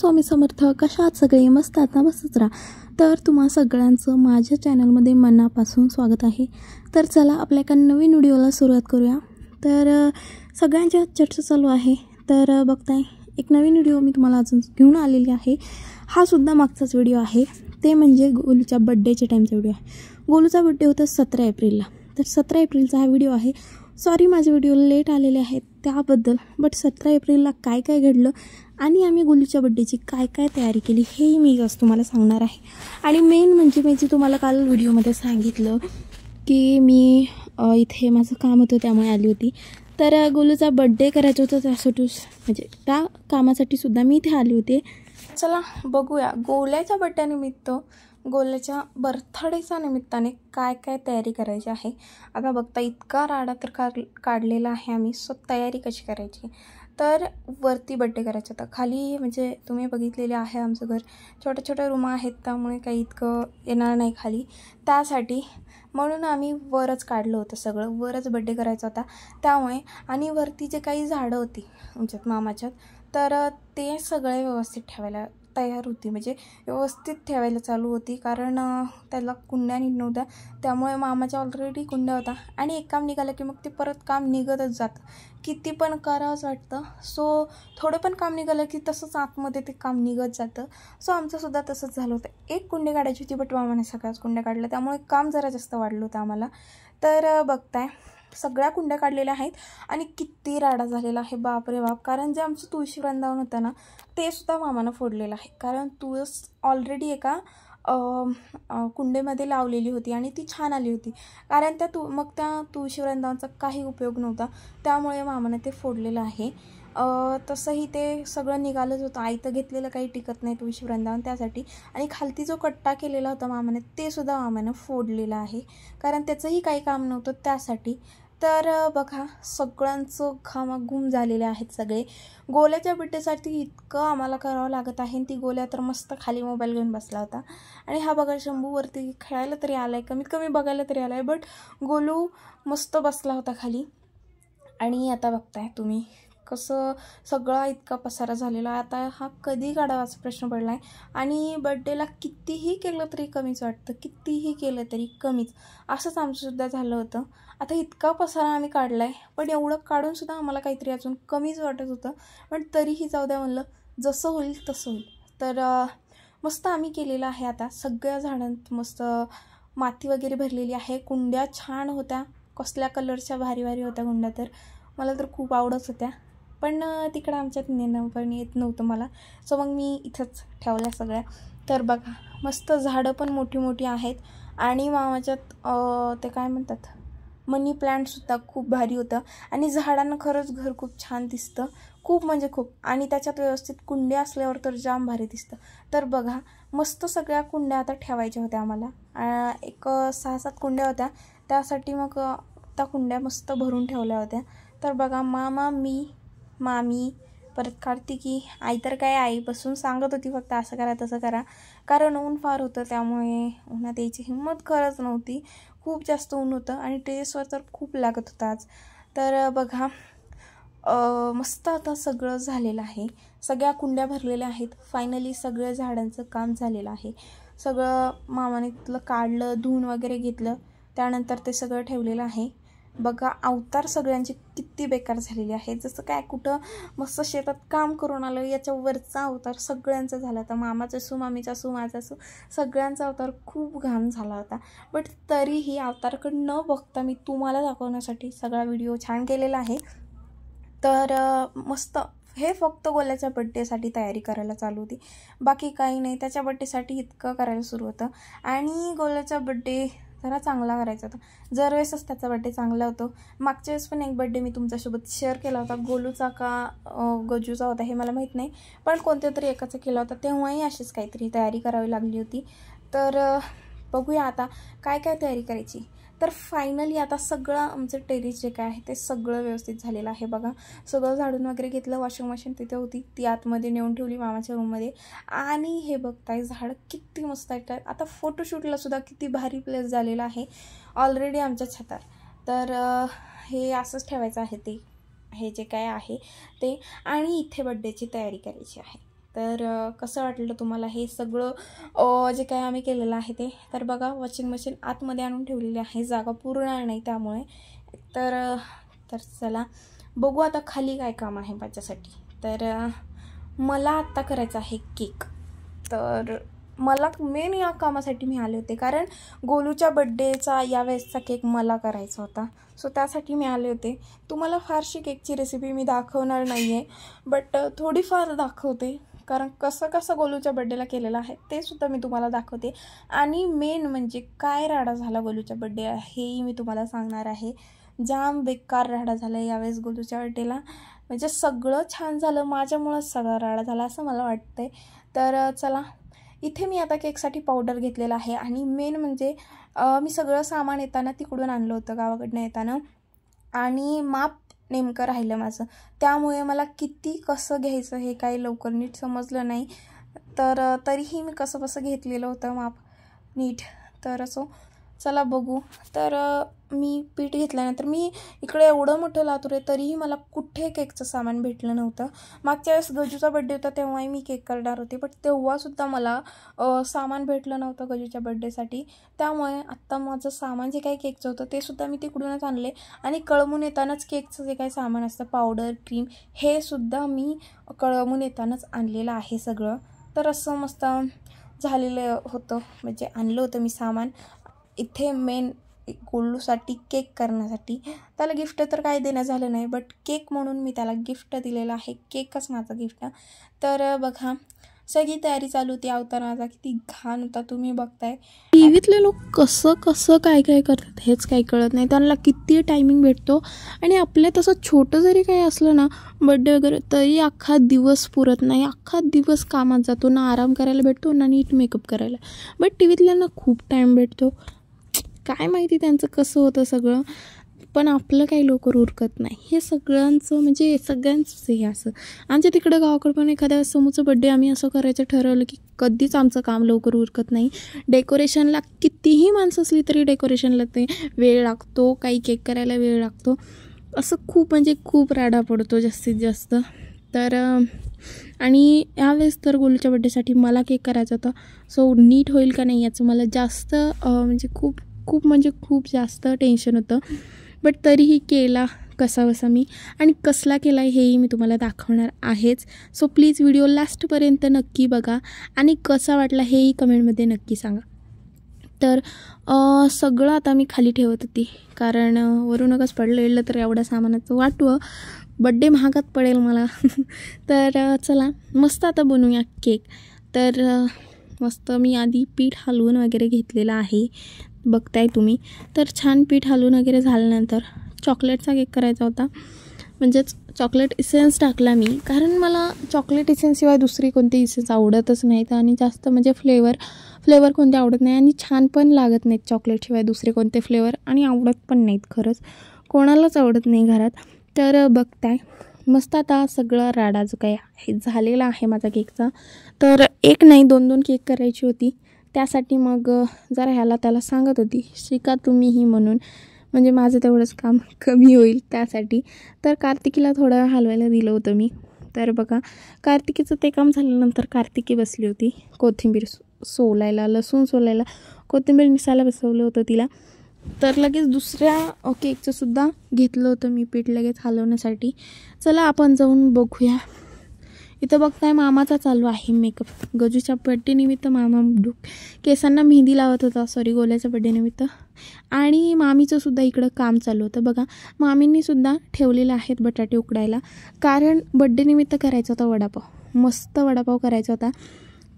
स्वामी समर्थ. कशा आहात सगळे? मस्त आहात ना? बसच राहा. तर तुम्हा सगळ्यांचं माझ्या चॅनलमध्ये मनापासून स्वागत आहे. तर चला आपल्या एका नवीन व्हिडिओला सुरुवात करूया. तर सगळ्यांच्या चर्चा चालू आहे. तर बघताय एक नवीन व्हिडिओ मी तुम्हाला अजून घेऊन आलेली आहे. हा सुद्धा मागचाच व्हिडिओ आहे. ते म्हणजे गोलूच्या बड्डेच्या टाईमचा व्हिडिओ आहे. गोलूचा बड्डे होता 17 एप्रिलला. तर 17 एप्रिलचा हा व्हिडिओ आहे. सॉरी माझे व्हिडिओ लेट आलेले आहेत त्याबद्दल. बट 17 एप्रिलला काय काय घडलं आणि आम्ही गोलूच्या बड्डेची काय काय तयारी केली हेही मी आज तुम्हाला सांगणार आहे. आणि मेन म्हणजे मी जे तुम्हाला काल व्हिडिओमध्ये सांगितलं की मी इथे माझं काम होतं त्यामुळे आली होती. तर गोलूचा बड्डे करायचा होता त्यासाठी म्हणजे त्या कामासाठी सुद्धा मी इथे आली होते. चला बघूया गोल्याच्या बड्डेनिमित्त गोल्याच्या बर्थडेच्या निमित्ताने काय काय तयारी करायची आहे. आता बघता इतका राडा तर काढलेला आहे आम्ही. सो तयारी कशी करायची. तर वरती बड्डे करायचा होता. खाली म्हणजे तुम्ही बघितलेले आहे आमचं घर छोट्या छोट्या रूमा आहेत त्यामुळे काही इतकं येणार नाही खाली. त्यासाठी म्हणून आम्ही वरच काढलं होतं सगळं. वरच बड्डे करायचा होता त्यामुळे. आणि वरती जे काही झाडं होती आमच्यात मामाच्यात तर ते सगळे व्यवस्थित ठेवायला तयार होती. म्हणजे व्यवस्थित ठेवायला चालू होती कारण त्याला कुंड्या नीट नव्हत्या त्यामुळे मामाच्या ऑलरेडी कुंड्या होता. आणि एक काम निघालं की मग ते परत काम निघतच जातं. किती पण करावंच वाटतं. सो थोडं पण काम निघालं की तसंच आतमध्ये ते काम निघत जातं. सो आमचंसुद्धा तसंच झालं होतं. एक कुंडी काढायची होती बट मामाने सगळ्याच कुंड्या काढल्या त्यामुळे काम जरा जास्त वाढलं होतं आम्हाला. तर बघताय सगळ्या कुंड्या काढलेल्या आहेत आणि किती राडा झालेला आहे बापरे बाप. कारण जे आमचं तुळशी वृंदावन होतं ना ते सुद्धा मामानं फोडलेलं आहे. कारण तुळस ऑलरेडी एका कुंडेमध्ये लावलेली होती आणि ती छान आली होती. कारण मग त्या तुळशी वृंदावनचा काही उपयोग नव्हता त्यामुळे मामानं ते फोडलेलं आहे. तसंही ते सगळं निघालंच होतं. आयतं घेतलेलं काही टिकत नाही तुळशी वृंदावन त्यासाठी. आणि खालती जो कट्टा केलेला होता मामाने ते सुद्धा मामानं फोडलेलं आहे कारण त्याचंही काही काम नव्हतं त्यासाठी. तर बघा सगळ्यांचं घामाघूम झालेले आहेत सगळे. गोल्याच्या बड्डेसाठी इतकं आम्हाला करावं लागत आहे. ती गोल्या तर मस्त खाली मोबाईल घेऊन बसला होता. आणि हा बघा शंभूवरती खेळायला तरी आला आहे कमीत कमी बघायला तरी आला आहे. बट गोलू मस्त बसला होता खाली. आणि आता बघताय तुम्ही कसं सगळा इतका पसारा झालेला. आता हा कधी काढावाचा प्रश्न पडला आहे. आणि बड्डेला कितीही केलं तरी कमीच वाटतं. कितीही केलं तरी कमीच. असंच आमचंसुद्धा झालं होतं. आता इतका पसारा आम्ही काढला आहे पण एवढं काढूनसुद्धा आम्हाला काहीतरी अजून कमीच वाटत होतं. पण तरीही जाऊ द्या म्हणलं जसं होईल तसं होईल. तर मस्त आम्ही केलेलं आहे. आता सगळ्या झाडांत मस्त माती वगैरे भरलेली आहे. कुंड्या छान होत्या. कसल्या कलरच्या भारी भारी होत्या कुंड्या. तर मला तर खूप आवडत होत्या. पण तिकडं आमच्यात नेणं पण येत नव्हतं मला. सो मग मी इथंच ठेवल्या सगळ्या. तर बघा मस्त झाडं पण मोठी मोठी आहेत. आणि मामाच्यात ते काय म्हणतात मनी प्लांटसुद्धा खूप भारी होतं. आणि झाडांना खरंच घर खूप छान दिसतं. खूप म्हणजे खूप. आणि त्याच्यात व्यवस्थित कुंड्या असल्यावर तर जाम भारी दिसतं. तर बघा मस्त सगळ्या कुंड्या आता ठेवायच्या होत्या आम्हाला. एक 6-7 कुंड्या होत्या त्यासाठी मग त्या कुंड्या मस्त भरून ठेवल्या होत्या. तर बघा मामा मी मामी परत कार्तिकी आई तर काय आईपासून सांगत होती फक्त असं करा तसं करा. कारण ऊन फार होतं त्यामुळे उन्हात यायची हिंमत खरंच नव्हती. खूप जास्त ऊन होतं आणि टेरेसवर तर खूप लागत होतं आज. तर बघा मस्त आता सगळं झालेलं आहे. सगळ्या कुंड्या भरलेल्या आहेत. फायनली सगळ्या झाडांचं काम झालेलं आहे. सगळं मामाने तिथलं काढलं धुवून वगैरे घेतलं त्यानंतर ते सगळं ठेवलेलं आहे. बघा अवतार सगळ्यांची किती बेकार झालेली आहे. जसं काय कुठं मस्त शेतात काम करून आलं याच्यावरचा अवतार सगळ्यांचा झाला होता. मामाचा असू मामीचा असू माझा असू सगळ्यांचा अवतार खूप घाण झाला होता. बट तरीही अवतारकडे न बघता मी तुम्हाला दाखवण्यासाठी सगळा व्हिडिओ छान केलेला आहे. तर मस्त हे फक्त गोल्याच्या बड्डेसाठी तयारी करायला चालू होती. बाकी काही नाही. त्याच्या बड्डेसाठी इतकं करायला सुरू होतं. आणि गोल्याचा बड्डे जरा चांगला करायचा होता. दरवेळेसच त्याचा बड्डे चांगला होतो. मागच्या वेळेस पण एक बड्डे मी तुमच्यासोबत शेअर केला होता. गोलूचा का गजूचा होता हे मला माहीत नाही. पण कोणत्या तरी एकाचा केला होता. तेव्हाही अशीच काहीतरी तयारी करावी लागली होती. तर बघूया आता काय काय तयारी करायची. तर फायनली आता सगळं आमचं टेरेस जे काय आहे ते सगळं व्यवस्थित झालेलं आहे. बघा सगळं झाडून वगैरे घेतलं. वॉशिंग मशीन तिथे होती ती आतमध्ये नेऊन ठेवली मामाच्या रूममध्ये. आणि हे बघताय झाडं किती मस्त आहेत. आता फोटोशूटला सुद्धा किती भारी प्लेस झालेला आहे ऑलरेडी आमच्या छतात. तर हे असंच ठेवायचं आहे ते हे जे काय आहे ते. आणि इथे बड्डेची तयारी करायची आहे. तर कसं वाटलं तुम्हाला हे सगळं जे काय आम्ही केलेलं आहे ते. तर बघा वॉशिंग मशीन आतमध्ये आणून ठेवलेली आहे, जागा पुरणार नाही त्यामुळे. तर चला बघू आता खाली काय काम आहे माझ्यासाठी. तर मला आत्ता करायचं आहे केक. तर मला मेन या कामासाठी मी आले होते, कारण गोलूच्या बड्डेचा यावेळेसचा केक मला करायचा होता. सो त्यासाठी मी आले होते. तुम्हाला फारशी केकची रेसिपी मी दाखवणार नाही आहे, बट थोडीफार दाखवते, कारण कसं गोलूच्या बड्डेला केलेलं आहे ते सुद्धा मी तुम्हाला दाखवते. आणि मेन म्हणजे काय राडा झाला गोलूच्या बड्डे हेही मी तुम्हाला सांगणार आहे. जाम बेकार राडा झाला यावेळेस गोलूच्या बड्डेला. म्हणजे सगळं छान झालं, माझ्यामुळंच सगळा राडा झाला असं मला वाटतंय. तर चला, इथे मी आता केकसाठी पावडर घेतलेला आहे. आणि मेन म्हणजे मी सगळं सामान येताना तिकडून आणलं होतं गावाकडनं येताना, आणि माप नेमकं राहिलं माझं, त्यामुळे मला किती कसं घ्यायचं हे काही लवकर नीट समजलं नाही. तर तरीही मी कसं घेतलेलं होतं माप नीट. तर असो चला बघू. तर मी पीठ घेतल्यानंतर मी इकडे एवढं मोठं लातूर आहे तरीही मला कुठे केकचं सामान भेटलं नव्हतं. मागच्या वेळेस गजूचा बड्डे होता तेव्हाही मी केक करणार होते, बट तेव्हासुद्धा मला सामान भेटलं नव्हतं गजूच्या बड्डेसाठी. त्यामुळे आत्ता माझं सामान जे काही केकचं होतं ते सुद्धा मी तिकडूनच आणले. आणि कळमून येतानाच केकचं जे काही सामान असतं, पावडर, क्रीम, हे सुद्धा मी कळमून येतानाच आणलेलं आहे सगळं. तर असं मस्त झालेलं होतं, म्हणजे आणलं होतं मी सामान इथे मेन गोलूसाठी केक करण्यासाठी. त्याला गिफ्ट तर काय देणं झालं नाही, बट केक म्हणून मी त्याला गिफ्ट दिलेलं आहे. केकच माझा गिफ्ट. तर बघा सगळी तयारी चालू होती. अवतार माझा किती घाण होता तुम्ही बघताय. टीव्हीतले लोक कसं काय करतात हेच काही कळत नाही. त्यांना किती टायमिंग भेटतो, आणि आपल्या तसं छोटं जरी काही असलं ना बड्डे वगैरे, तरी अख्खा दिवस पुरत नाही. अख्खा दिवस कामात जातो, ना आराम करायला भेटतो ना नीट मेकअप करायला. बट टीव्हीतल्यांना खूप टाईम भेटतो. काय माहिती त्यांचं कसं होतं सगळं, पण आपलं काही लवकर उरकत नाही. हे सगळ्यांचं म्हणजे सगळ्यांचंच हे असं. आमच्या तिकडं गावाकडं पण एखाद्या समूहचं बड्डे आम्ही असं करायचं ठरवलं की कधीच आमचं काम लवकर उरकत नाही. डेकोरेशनला कितीही माणसं असली तरी डेकोरेशनला ते वेळ लागतो, काही केक करायला वेळ लागतो, असं खूप राडा पडतो जास्तीत जास्त. तर आणि यावेळेस तर गोलूच्या बड्डेसाठी मला केक करायचा होता. सो नीट होईल का नाही याचं मला जास्त खूप जास्त टेन्शन होतं. बट तरीही केला कसा मी, आणि कसला केला हेही मी तुम्हाला दाखवणार आहेच. सो प्लीज व्हिडिओ लास्टपर्यंत नक्की बघा, आणि कसा वाटला हेही कमेंटमध्ये नक्की सांगा. तर सगळं आता मी खाली ठेवत होती, कारण वरूनच पडलेलं तर एवढ्या सामानाचं वाटवं, बड्डे महागात पडेल मला. तर चला मस्त आता बनवूया केक. तर मस्त मी आधी पीठ हलवून वगैरे घेतलेलं आहे, बघताय तुम्ही. तर छान पीठ हलवून वगैरे झाल्यानंतर चॉकलेटचा केक करायचा होता, म्हणजेच चॉकलेट इसेन्स टाकला मी, कारण मला चॉकलेट इसेन्सशिवाय दुसरी कोणती इसेन्स आवडतच नाहीत. आणि जास्त म्हणजे फ्लेवर कोणते आवडत नाही, आणि छान पण लागत नाहीत चॉकलेटशिवाय दुसरे कोणते फ्लेवर, आणि आवडत पण नाहीत, खरंच कोणालाच आवडत नाही घरात. तर बघताय मस्त आता सगळं राडा जो काही आहे झालेला आहे माझा केकचा. तर एक नाही 2 केक करायची होती, त्यासाठी मग जरा ह्याला त्याला सांगत होती शिका तुम्हीही म्हणून, म्हणजे माझं तेवढंच काम कमी होईल त्यासाठी. तर कार्तिकीला थोडं हलवायला दिलं होतं मी. तर बघा कार्तिकीचं ते काम झाल्यानंतर कार्तिकी बसली होती कोथिंबीर सोलायला, लसूण सोलायला, कोथिंबीर मिसायला बसवलं होतं तिला. तर लगेच दुसऱ्या केकचं सुद्धा घेतलं होतं मी पीठ लगेच हलवण्यासाठी. चला आपण जाऊन बघूया. इथं बघताय मामाचा चालू आहे मेकअप. गजूच्या बड्डेनिमित्त मामा केसांना मेहंदी लावत होता, गोल्याच्या बड्डेनिमित्त. आणि मामीचं सुद्धा इकडं काम चालू होतं. बघा मामींनी सुद्धा ठेवलेले आहेत बटाटे उकडायला, कारण बड्डेनिमित्त करायचा होता वडापाव, मस्त वडापाव करायचा होता.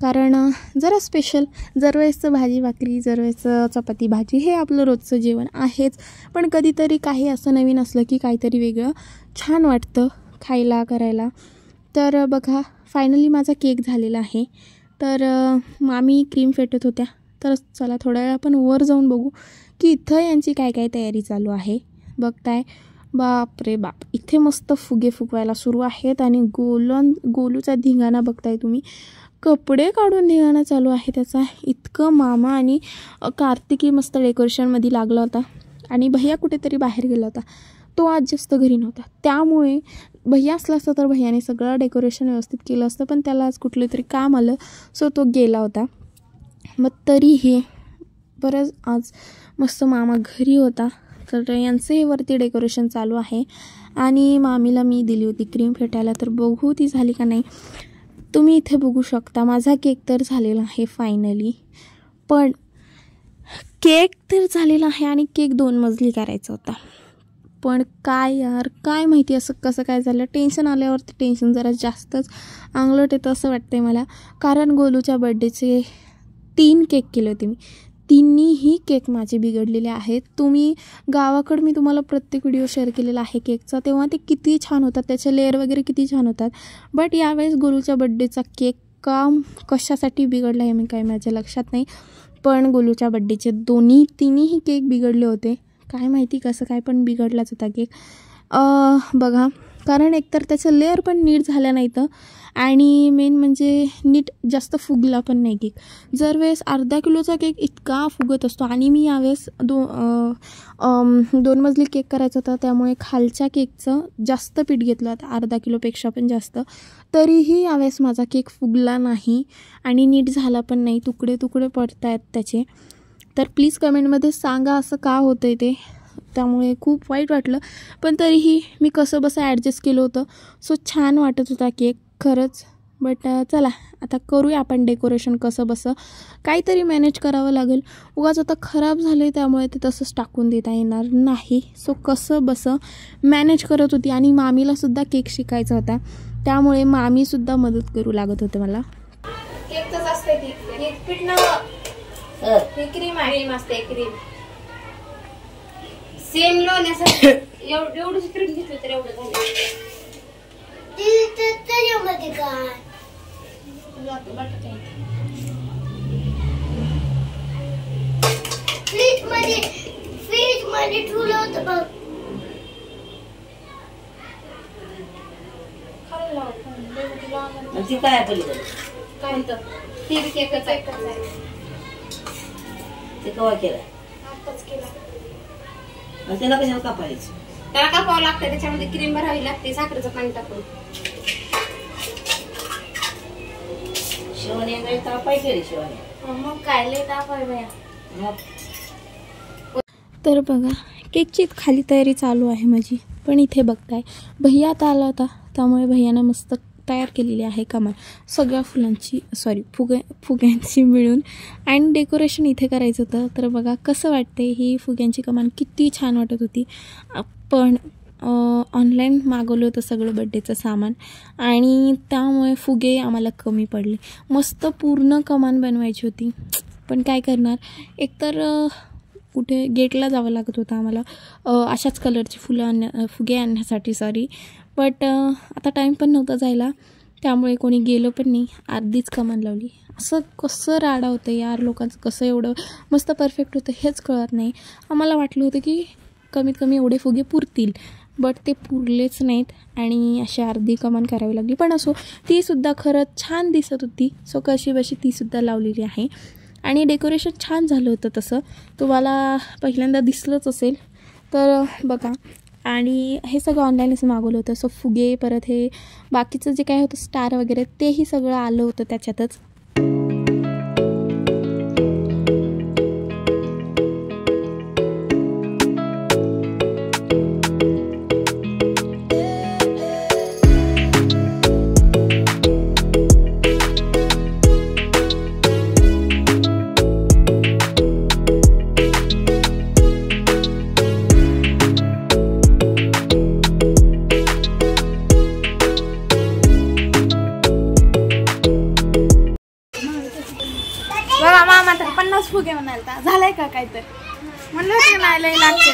कारण जरा स्पेशल, दरवेळेसचं भाजी भाकरी, दरवेळेसचं चपाती भाजी हे आपलं रोजचं जेवण आहेच, पण कधीतरी काही असं नवीन असलं की काहीतरी वेगळं छान वाटतं खायला करायला. तर बघा फायनली माझा केक झालेला आहे. तर मामी क्रीम फेटत होत्या. तर चला थोड्या वेळ आपण वर जाऊन बघू की इथं यांची काय तयारी चालू आहे. बघताय बाप रे बाप, इथे मस्त फुगे फुगवायला सुरू आहेत, आणि गोलूचा धिंगाणा बघताय तुम्ही, कपडे काढून धिंगाणा चालू आहे त्याचा. इतकं मामा आणि कार्तिकी मस्त डेकोरेशनमध्ये लागला होता, आणि भैया कुठेतरी बाहेर गेला होता. तो आज जास्त घरी नव्हता, त्यामुळे भैया असला असता तर भैयाने सगळं डेकोरेशन व्यवस्थित केलं असतं, पण त्याला आज कुठलं तरी काम आलं, सो तो गेला होता. मग तरीही बरंच आज मस्त मामा घरी होता, तर यांचं हे वरती डेकोरेशन चालू आहे. आणि मामीला मी दिली होती क्रीम फेटायला, तर बघू ती झाली का नाही. तुम्ही इथे बघू शकता माझा केक तर झालेला आहे फायनली, पण केक तर झालेला आहे आणि केक 2 मजली करायचा होता. पण काय यार, काय माहिती असं कसं काय झालं. टेन्शन आल्यावरती टेन्शन जरा जास्तच अंगलट येतं असं वाटतंय मला. कारण गोलूच्या बड्डेचे 3 केक केले होते मी, तिन्हीही केक माझे बिघडलेले आहेत. तुम्ही गावाकडं मी तुम्हाला प्रत्येक व्हिडिओ शेअर केलेला आहे केकचा, तेव्हा ते किती छान होतात, त्याचे लेअर वगैरे किती छान होतात. बट यावेळेस गोलूच्या बड्डेचा केक कशासाठी बिघडला आहे मी काय माझ्या लक्षात नाही. पण गोलूच्या बड्डेचे तिन्हीही केक बिघडले होते, काय माहिती कसं काय, पण बिघडलाच होता केक. बघा, कारण एकतर त्याचं लेअर पण नीट झालं नाही तर, आणि मेन म्हणजे नीट जास्त फुगला पण नाही केक. जर वेळेस अर्धा किलोचा केक इतका फुगत असतो, आणि मी यावेळेस 2 मजली केक करायचा होता, त्यामुळे खालच्या केकचं जास्त पीठ घेतलं होतं, अर्धा किलोपेक्षा पण जास्त. तरीही यावेळेस माझा केक फुगला नाही आणि नीट झाला पण नाही, तुकडे तुकडे पडत आहेत त्याचे. तर प्लीज कमेंटमध्ये सांगा असं का होतं आहे ते, त्यामुळे खूप वाईट वाटलं. पण तरीही मी कसं बसं ॲडजस्ट केलं होतं, सो छान वाटत होता केक खरंच. बट चला आता करूया आपण डेकोरेशन कसं बसं, काहीतरी मॅनेज करावं लागेल. उगाच आता खराब झालं आहे त्यामुळे ते तसंच टाकून देता येणार नाही. सो कसं बसं मॅनेज करत होती, आणि मामीलासुद्धा केक शिकायचा होता, त्यामुळे मामीसुद्धा मदत करू लागत होते मला. केकच असते ती केक पीठ ना, हे क्रीम आहे मस्त क्रीम सेम लोण्यासाठी एवढी क्रीम घेतली तर एवढं झालं. त्याच्यामध्ये काय फ्रीज मध्ये ठेवलं होतं बघ. काय म्हणतं ते केकच आहे, ते कवा केलं आताच केला. त्याला कशाला कापायचं, त्याला कापावं लागतं, त्याच्यामध्ये क्रीम भरावी लागते साखरेचं पाणी टाकून. शिवाने तापाय केली शिवाने, मग काय लय ताप आहे बाया. तर बघा केकची खाली तयारी चालू आहे माझी. पण इथे बघताय भैया आता आला होता, त्यामुळे भैयानं मस्त तयार केलेली आहे कमाल सगळ्या फुलांची, फुग्यांची मिळून. आणि डेकोरेशन इथे करायचं होतं, तर बघा कसं वाटते ही फुग्यांची कमान किती छान वाटत होती. पण ऑनलाईन मागवलं होतं सगळं बड्डेचं सामान, आणि त्यामुळे फुगे आम्हाला कमी पडले. मस्त पूर्ण कमान बनवायची होती, पण काय करणार, एकतर कुठे गेटला जावं लागत होतं आम्हाला अशाच कलरची फुगे आणण्यासाठी बट आता टाईम पण नव्हता जायला, त्यामुळे कोणी गेलं पण नाही, अर्धीच कमान लावली. असं कसं राडा होतं यार, लोकांचं कसं एवढं मस्त परफेक्ट होतं हेच कळत नाही. आम्हाला वाटलं होतं की कमीत कमी एवढे फुगे पुरतील, बट ते पुरलेच नाहीत आणि अशी अर्धी कमान करावी लागली. पण असो, तीसुद्धा खरंच छान दिसत होती, सो कशी बशी तीसुद्धा लावलेली आहे. आणि डेकोरेशन छान झालं होतं, तसं तुम्हाला पहिल्यांदा दिसलंच असेल. तर बघा, आणि हे सगळं ऑनलाईनच मागवलं होतं. सो फुगे, परत हे बाकीचं जे काय होतं स्टार वगैरे, तेही सगळं आलं होतं त्याच्यातच. बघा मामा तर 50 फुगे म्हणायला झालंय का काय, तर म्हणलं की नाही लय लागते.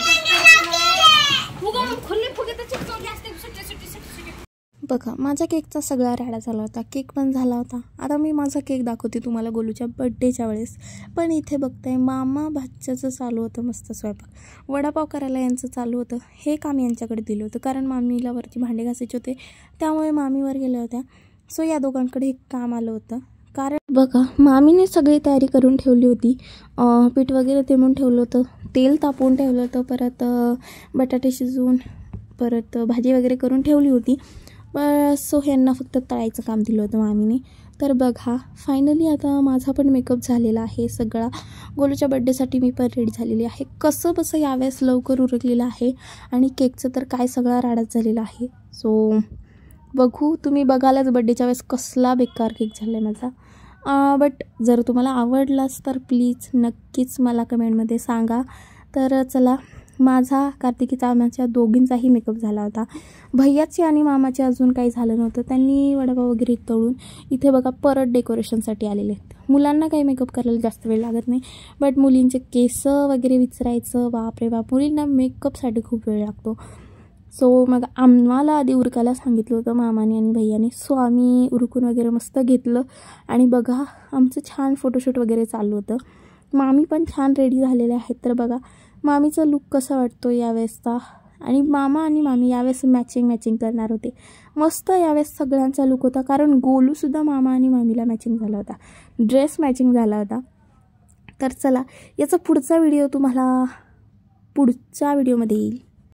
बघा माझ्या केकचा सगळा राडा झाला होता, केक पण झाला होता. आता मी माझा केक दाखवते तुम्हाला गोलूच्या बड्डेच्या वेळेस. पण इथे बघताय मामा भाच्याचं चालू होतं मस्त स्वयंपाक, वडापाव करायला यांचं चालू होतं. हे काम यांच्याकडे दिलं होतं, कारण मामीला वरती भांडे घासायचे होते, त्यामुळे मामीवर गेल्या होत्या. सो या दोघांकडे हे काम आलं होतं. कारण बघा मामीने सगळी तयारी करून ठेवली होती, पीठ वगैरे तेमून ठेवलं होतं, तेल तापवून ठेवलं होतं, परत बटाटे शिजवून परत भाजी वगैरे करून ठेवली होती. सो ह्यांना फक्त तळायचं काम दिलं होतं मामीने. तर बघा फायनली आता माझा पण मेकअप झालेला आहे सगळा. गोलूच्या बड्डेसाठी मी पण रेडी झालेली आहे. कसं बसं यावेळेस लवकर उरकलेलं आहे आणि केकचं तर काय सगळा राडाच झालेला आहे. सो बघू, तुम्ही बघालच बड्डेच्या वेळेस कसला बेकार केक झाला आहे माझा. बट जर तुम्हाला आवडलाच तर प्लीज नक्कीच मला कमेंटमध्ये सांगा. तर चला, माझा कार्तिकीचा आमच्या दोघींचाही मेकअप झाला होता. भैयाची आणि मामाचे अजून काही झालं नव्हतं. त्यांनी वडापाव वगैरे तळून इथे बघा परत डेकोरेशनसाठी आलेले आहेत. मुलांना काही मेकअप करायला जास्त वेळ लागत नाही, बट मुलींचे केस वगैरे विचारायचं बापरे बाप, मुलींना मेकअपसाठी खूप वेळ लागतो. सो मग आम्हाला आधी उरकायला सांगितलं होतं मामाने आणि भैयाने. सो आम्ही उरकून वगैरे मस्त घेतलं आणि बघा आमचं छान फोटोशूट वगैरे चालू होतं. मामी पण छान रेडी झालेले आहेत. तर बघा मामीचा लुक कसा वाटतो यावेळेसचा. आणि मामा आणि मामी यावेळेस मॅचिंग करणार होते. मस्त यावेळेस सगळ्यांचा लुक होता, कारण गोलूसुद्धा मामा आणि मामीला मॅचिंग झाला होता, ड्रेस मॅचिंग झाला होता. तर चला, याचा पुढचा व्हिडिओ तुम्हाला पुढच्या व्हिडिओमध्ये येईल.